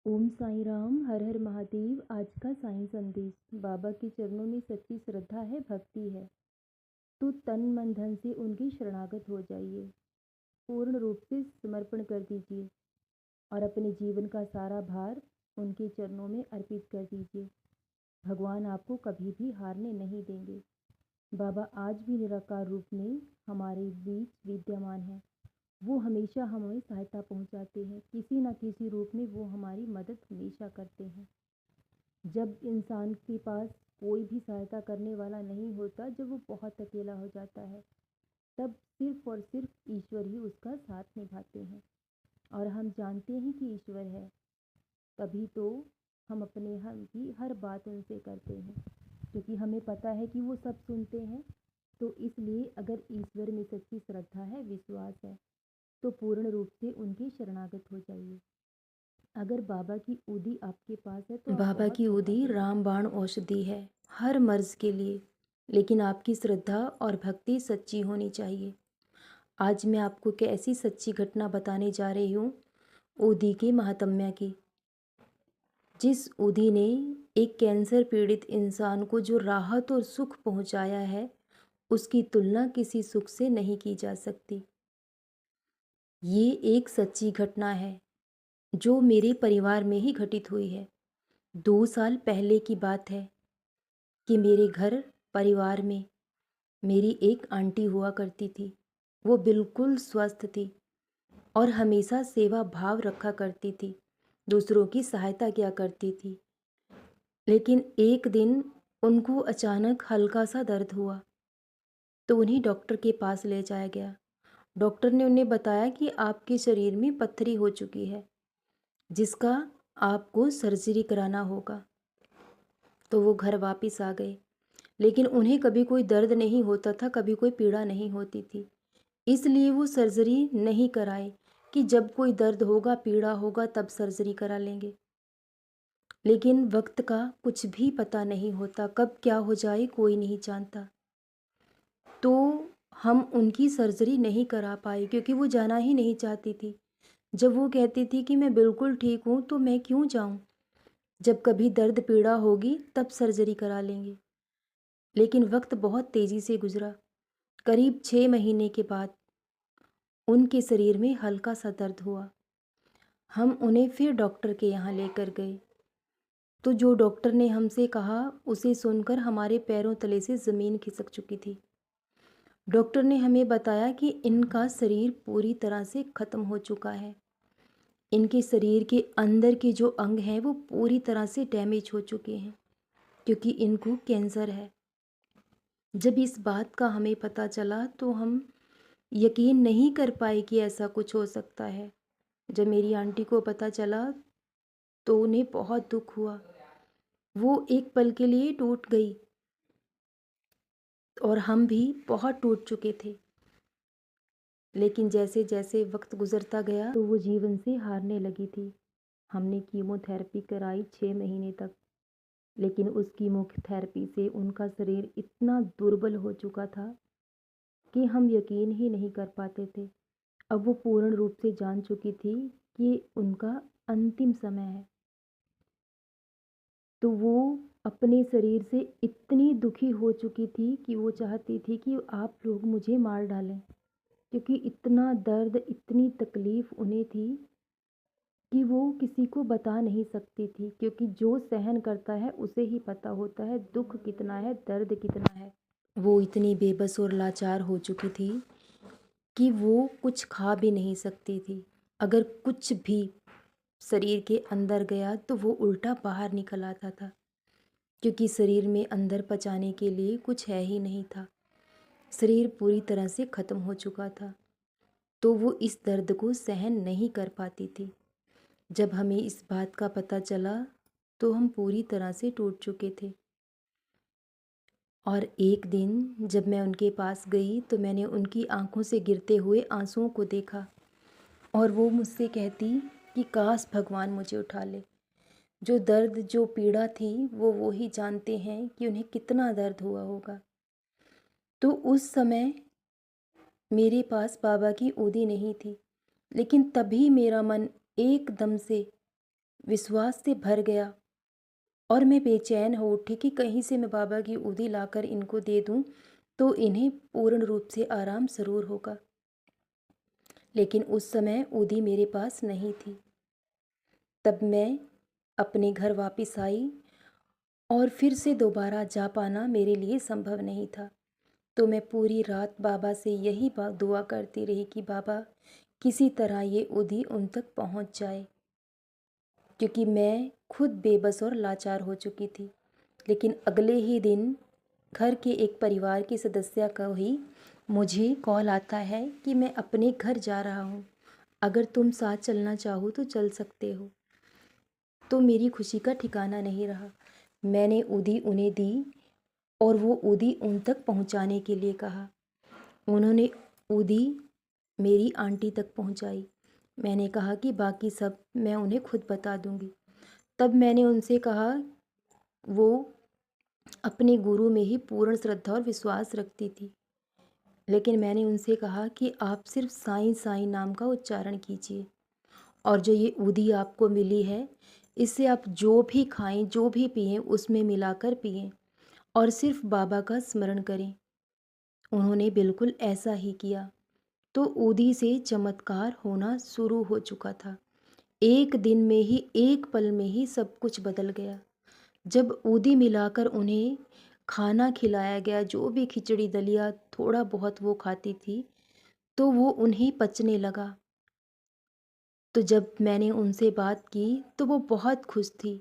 ओम साईं राम, हर हर महादेव। आज का साईं संदेश। बाबा के चरणों में सच्ची श्रद्धा है, भक्ति है तो तन मन धन से उनके शरणागत हो जाइए। पूर्ण रूप से समर्पण कर दीजिए और अपने जीवन का सारा भार उनके चरणों में अर्पित कर दीजिए। भगवान आपको कभी भी हारने नहीं देंगे। बाबा आज भी निराकार रूप में हमारे बीच विद्यमान है। वो हमेशा हमें सहायता पहुंचाते हैं, किसी न किसी रूप में वो हमारी मदद हमेशा करते हैं। जब इंसान के पास कोई भी सहायता करने वाला नहीं होता, जब वो बहुत अकेला हो जाता है, तब सिर्फ और सिर्फ ईश्वर ही उसका साथ निभाते हैं। और हम जानते हैं कि ईश्वर है, तभी तो हम अपने हम की हर बात उनसे करते हैं, क्योंकि हमें पता है कि वो सब सुनते हैं। तो इसलिए अगर ईश्वर में सच्ची श्रद्धा है, विश्वास है, तो पूर्ण रूप से उनके शरणागत हो जाइए। अगर बाबा की उदी आपके पास है तो आप बाबा बहुत की उदी सौभाग्यशाली हैं। रामबाण औषधि है हर मर्ज के लिए, लेकिन आपकी श्रद्धा और भक्ति सच्ची होनी चाहिए। आज मैं आपको एक ऐसी सच्ची घटना बताने जा रही हूँ, उदी के महात्म्य की। जिस उदी ने एक कैंसर पीड़ित इंसान को जो राहत और सुख पहुँचाया है, उसकी तुलना किसी सुख से नहीं की जा सकती। ये एक सच्ची घटना है जो मेरे परिवार में ही घटित हुई है। 2 साल पहले की बात है कि मेरे घर परिवार में मेरी एक आंटी हुआ करती थी। वो बिल्कुल स्वस्थ थी और हमेशा सेवा भाव रखा करती थी, दूसरों की सहायता किया करती थी। लेकिन एक दिन उनको अचानक हल्का सा दर्द हुआ, तो उन्हें डॉक्टर के पास ले जाया गया। डॉक्टर ने उन्हें बताया कि आपके शरीर में पत्थरी हो चुकी है, जिसका आपको सर्जरी कराना होगा। तो वो घर वापस आ गए, लेकिन उन्हें कभी कोई दर्द नहीं होता था, कभी कोई पीड़ा नहीं होती थी। इसलिए वो सर्जरी नहीं कराए कि जब कोई दर्द होगा, पीड़ा होगा, तब सर्जरी करा लेंगे। लेकिन वक्त का कुछ भी पता नहीं होता, कब क्या हो जाए कोई नहीं जानता। तो हम उनकी सर्जरी नहीं करा पाए क्योंकि वो जाना ही नहीं चाहती थी। जब वो कहती थी कि मैं बिल्कुल ठीक हूँ, तो मैं क्यों जाऊँ? जब कभी दर्द पीड़ा होगी तब सर्जरी करा लेंगे। लेकिन वक्त बहुत तेज़ी से गुजरा। करीब 6 महीने के बाद उनके शरीर में हल्का सा दर्द हुआ। हम उन्हें फिर डॉक्टर के यहाँ लेकर गए। तो जो डॉक्टर ने हमसे कहा, उसे सुनकर हमारे पैरों तले से ज़मीन खिसक चुकी थी। डॉक्टर ने हमें बताया कि इनका शरीर पूरी तरह से ख़त्म हो चुका है। इनके शरीर के अंदर के जो अंग हैं वो पूरी तरह से डैमेज हो चुके हैं, क्योंकि इनको कैंसर है। जब इस बात का हमें पता चला तो हम यकीन नहीं कर पाए कि ऐसा कुछ हो सकता है। जब मेरी आंटी को पता चला तो उन्हें बहुत दुख हुआ। वो एक पल के लिए टूट गई और हम भी बहुत टूट चुके थे। लेकिन जैसे जैसे वक्त गुजरता गया तो वो जीवन से हारने लगी थी। हमने कीमोथेरेपी कराई 6 महीने तक, लेकिन उस कीमोथेरेपी से उनका शरीर इतना दुर्बल हो चुका था कि हम यकीन ही नहीं कर पाते थे। अब वो पूर्ण रूप से जान चुकी थी कि उनका अंतिम समय है। तो वो अपने शरीर से इतनी दुखी हो चुकी थी कि वो चाहती थी कि आप लोग मुझे मार डालें, क्योंकि इतना दर्द, इतनी तकलीफ़ उन्हें थी कि वो किसी को बता नहीं सकती थी, क्योंकि जो सहन करता है उसे ही पता होता है दुख कितना है, दर्द कितना है। वो इतनी बेबस और लाचार हो चुकी थी कि वो कुछ खा भी नहीं सकती थी। अगर कुछ भी शरीर के अंदर गया तो वो उल्टा बाहर निकल आता था, क्योंकि शरीर में अंदर पचाने के लिए कुछ है ही नहीं था। शरीर पूरी तरह से ख़त्म हो चुका था, तो वो इस दर्द को सहन नहीं कर पाती थी। जब हमें इस बात का पता चला तो हम पूरी तरह से टूट चुके थे। और एक दिन जब मैं उनके पास गई तो मैंने उनकी आंखों से गिरते हुए आंसुओं को देखा और वो मुझसे कहती कि काश भगवान मुझे उठा ले। जो दर्द, जो पीड़ा थी, वो ही जानते हैं कि उन्हें कितना दर्द हुआ होगा। तो उस समय मेरे पास बाबा की ओदी नहीं थी, लेकिन तभी मेरा मन एकदम से विश्वास से भर गया और मैं बेचैन हो उठी कि कहीं से मैं बाबा की उदी लाकर इनको दे दूं तो इन्हें पूर्ण रूप से आराम ज़रूर होगा। लेकिन उस समय उदी मेरे पास नहीं थी। तब मैं अपने घर वापस आई और फिर से दोबारा जा पाना मेरे लिए संभव नहीं था। तो मैं पूरी रात बाबा से यही दुआ करती रही कि बाबा किसी तरह ये उदी उन तक पहुंच जाए, क्योंकि मैं खुद बेबस और लाचार हो चुकी थी। लेकिन अगले ही दिन घर के एक परिवार के सदस्य का ही मुझे कॉल आता है कि मैं अपने घर जा रहा हूँ, अगर तुम साथ चलना चाहो तो चल सकते हो। तो मेरी खुशी का ठिकाना नहीं रहा। मैंने उदी उन्हें दी और वो उदी उन तक पहुँचाने के लिए कहा। उन्होंने उदी मेरी आंटी तक पहुँचाई। मैंने कहा कि बाकी सब मैं उन्हें खुद बता दूंगी। तब मैंने उनसे कहा, वो अपने गुरु में ही पूर्ण श्रद्धा और विश्वास रखती थी, लेकिन मैंने उनसे कहा कि आप सिर्फ साईं साईं नाम का उच्चारण कीजिए और जो ये उदी आपको मिली है इससे आप जो भी खाएं जो भी पिएं उसमें मिलाकर पिएं और सिर्फ बाबा का स्मरण करें। उन्होंने बिल्कुल ऐसा ही किया। तो उदी से चमत्कार होना शुरू हो चुका था। एक दिन में ही, एक पल में ही सब कुछ बदल गया। जब उदी मिलाकर उन्हें खाना खिलाया गया, जो भी खिचड़ी दलिया थोड़ा बहुत वो खाती थी, तो वो उन्हें पचने लगा। तो जब मैंने उनसे बात की तो वो बहुत खुश थी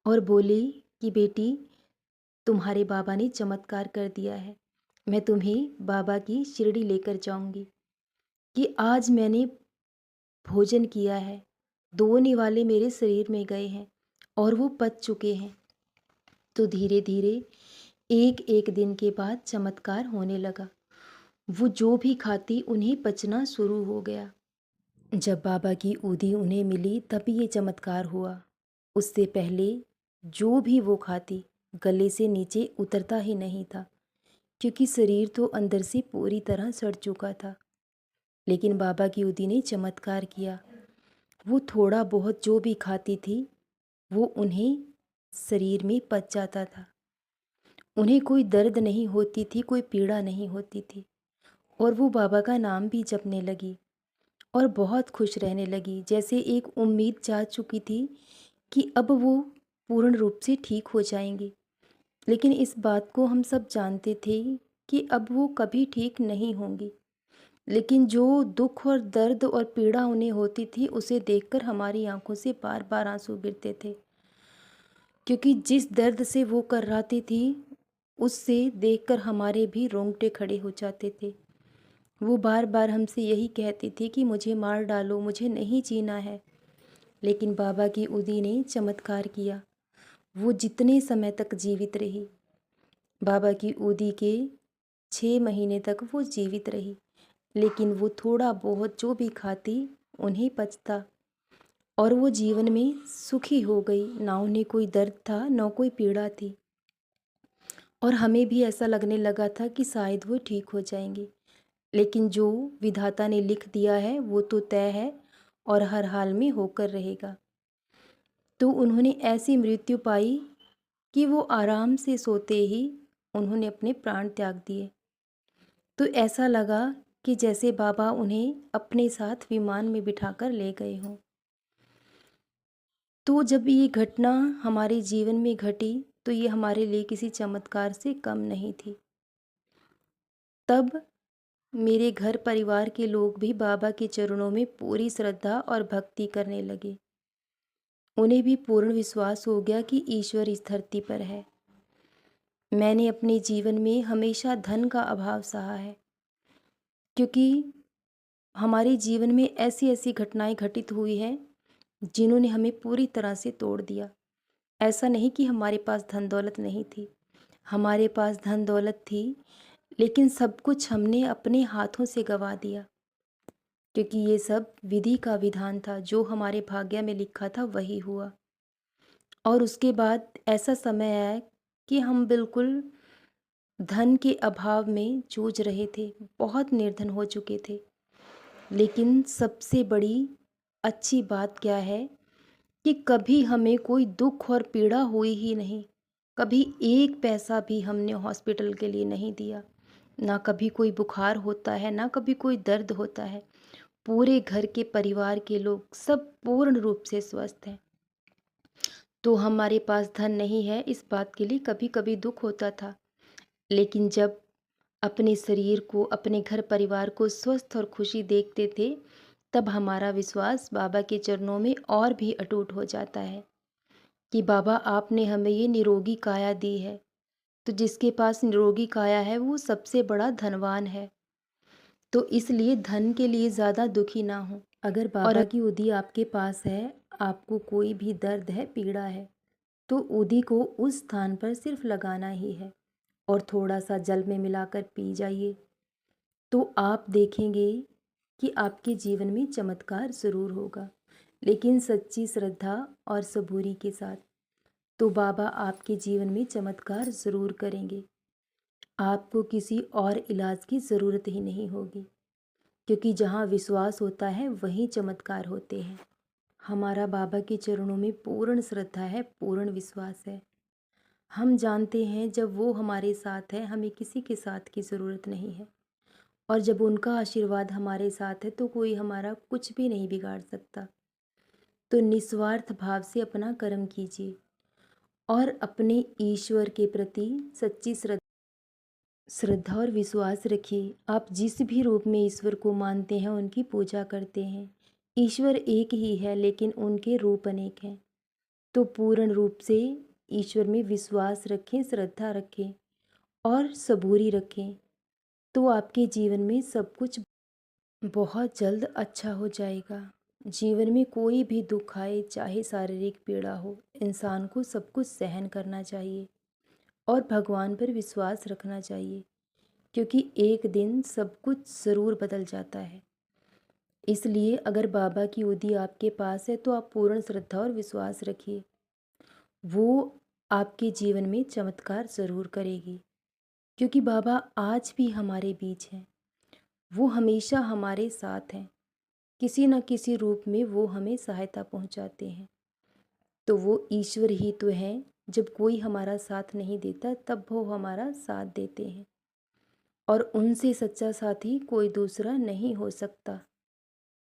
और बोली कि बेटी, तुम्हारे बाबा ने चमत्कार कर दिया है। मैं तुम्हें बाबा की शिरडी लेकर जाऊंगी कि आज मैंने भोजन किया है, 2 निवाले मेरे शरीर में गए हैं और वो पच चुके हैं। तो धीरे धीरे एक एक दिन के बाद चमत्कार होने लगा। वो जो भी खाती उन्हें पचना शुरू हो गया। जब बाबा की उदी उन्हें मिली तभी ये चमत्कार हुआ। उससे पहले जो भी वो खाती गले से नीचे उतरता ही नहीं था, क्योंकि शरीर तो अंदर से पूरी तरह सड़ चुका था। लेकिन बाबा की उदी ने चमत्कार किया। वो थोड़ा बहुत जो भी खाती थी वो उन्हें शरीर में पच जाता था। उन्हें कोई दर्द नहीं होती थी, कोई पीड़ा नहीं होती थी और वो बाबा का नाम भी जपने लगी और बहुत खुश रहने लगी, जैसे एक उम्मीद जा चुकी थी कि अब वो पूर्ण रूप से ठीक हो जाएंगी। लेकिन इस बात को हम सब जानते थे कि अब वो कभी ठीक नहीं होंगी। लेकिन जो दुख और दर्द और पीड़ा उन्हें होती थी उसे देखकर हमारी आंखों से बार बार आंसू गिरते थे, क्योंकि जिस दर्द से वो कर्राती थी उससे देखकर हमारे भी रोंगटे खड़े हो जाते थे। वो बार बार हमसे यही कहती थी कि मुझे मार डालो, मुझे नहीं जीना है। लेकिन बाबा की उदी ने चमत्कार किया। वो जितने समय तक जीवित रही, बाबा की उदी के 6 महीने तक वो जीवित रही, लेकिन वो थोड़ा बहुत जो भी खाती उन्हें पचता और वो जीवन में सुखी हो गई। ना उन्हें कोई दर्द था, ना कोई पीड़ा थी और हमें भी ऐसा लगने लगा था कि शायद वो ठीक हो जाएंगे। लेकिन जो विधाता ने लिख दिया है वो तो तय है और हर हाल में होकर रहेगा। तो उन्होंने ऐसी मृत्यु पाई कि वो आराम से सोते ही उन्होंने अपने प्राण त्याग दिए। तो ऐसा लगा कि जैसे बाबा उन्हें अपने साथ विमान में बिठाकर ले गए हों। तो जब ये घटना हमारे जीवन में घटी तो ये हमारे लिए किसी चमत्कार से कम नहीं थी। तब मेरे घर परिवार के लोग भी बाबा के चरणों में पूरी श्रद्धा और भक्ति करने लगे। उन्हें भी पूर्ण विश्वास हो गया कि ईश्वर इस धरती पर है। मैंने अपने जीवन में हमेशा धन का अभाव सहा है, क्योंकि हमारे जीवन में ऐसी ऐसी घटनाएं घटित हुई हैं जिन्होंने हमें पूरी तरह से तोड़ दिया। ऐसा नहीं कि हमारे पास धन दौलत नहीं थी, हमारे पास धन दौलत थी, लेकिन सब कुछ हमने अपने हाथों से गंवा दिया, क्योंकि ये सब विधि का विधान था। जो हमारे भाग्य में लिखा था वही हुआ। और उसके बाद ऐसा समय आया कि हम बिल्कुल धन के अभाव में जूझ रहे थे, बहुत निर्धन हो चुके थे। लेकिन सबसे बड़ी अच्छी बात क्या है कि कभी हमें कोई दुख और पीड़ा हुई ही नहीं। कभी एक पैसा भी हमने हॉस्पिटल के लिए नहीं दिया। ना कभी कोई बुखार होता है, ना कभी कोई दर्द होता है। पूरे घर के परिवार के लोग सब पूर्ण रूप से स्वस्थ हैं। तो हमारे पास धन नहीं है, इस बात के लिए कभी-कभी दुख होता था। लेकिन जब अपने शरीर को, अपने घर परिवार को स्वस्थ और खुशी देखते थे, तब हमारा विश्वास बाबा के चरणों में और भी अटूट हो जाता है कि बाबा आपने हमें ये निरोगी काया दी है। तो जिसके पास निरोगी काया है वो सबसे बड़ा धनवान है। तो इसलिए धन के लिए ज़्यादा दुखी ना हो। अगर और बाबा की उदी आपके पास है, आपको कोई भी दर्द है, पीड़ा है, तो उदी को उस स्थान पर सिर्फ लगाना ही है और थोड़ा सा जल में मिलाकर पी जाइए। तो आप देखेंगे कि आपके जीवन में चमत्कार ज़रूर होगा, लेकिन सच्ची श्रद्धा और सबूरी के साथ। तो बाबा आपके जीवन में चमत्कार ज़रूर करेंगे। आपको किसी और इलाज की ज़रूरत ही नहीं होगी, क्योंकि जहाँ विश्वास होता है वहीं चमत्कार होते हैं। हमारा बाबा के चरणों में पूर्ण श्रद्धा है, पूर्ण विश्वास है। हम जानते हैं जब वो हमारे साथ है, हमें किसी के साथ की ज़रूरत नहीं है। और जब उनका आशीर्वाद हमारे साथ है तो कोई हमारा कुछ भी नहीं बिगाड़ सकता। तो निस्वार्थ भाव से अपना कर्म कीजिए और अपने ईश्वर के प्रति सच्ची श्रद्धा और विश्वास रखिए। आप जिस भी रूप में ईश्वर को मानते हैं, उनकी पूजा करते हैं। ईश्वर एक ही है, लेकिन उनके रूप अनेक हैं। तो पूर्ण रूप से ईश्वर में विश्वास रखें, श्रद्धा रखें और सबूरी रखें। तो आपके जीवन में सब कुछ बहुत जल्द अच्छा हो जाएगा। जीवन में कोई भी दुख आए, चाहे शारीरिक पीड़ा हो, इंसान को सब कुछ सहन करना चाहिए और भगवान पर विश्वास रखना चाहिए, क्योंकि एक दिन सब कुछ ज़रूर बदल जाता है। इसलिए अगर बाबा की उदी आपके पास है तो आप पूर्ण श्रद्धा और विश्वास रखिए। वो आपके जीवन में चमत्कार ज़रूर करेगी, क्योंकि बाबा आज भी हमारे बीच हैं। वो हमेशा हमारे साथ हैं। किसी न किसी रूप में वो हमें सहायता पहुंचाते हैं। तो वो ईश्वर ही तो हैं। जब कोई हमारा साथ नहीं देता तब वो हमारा साथ देते हैं, और उनसे सच्चा साथी कोई दूसरा नहीं हो सकता।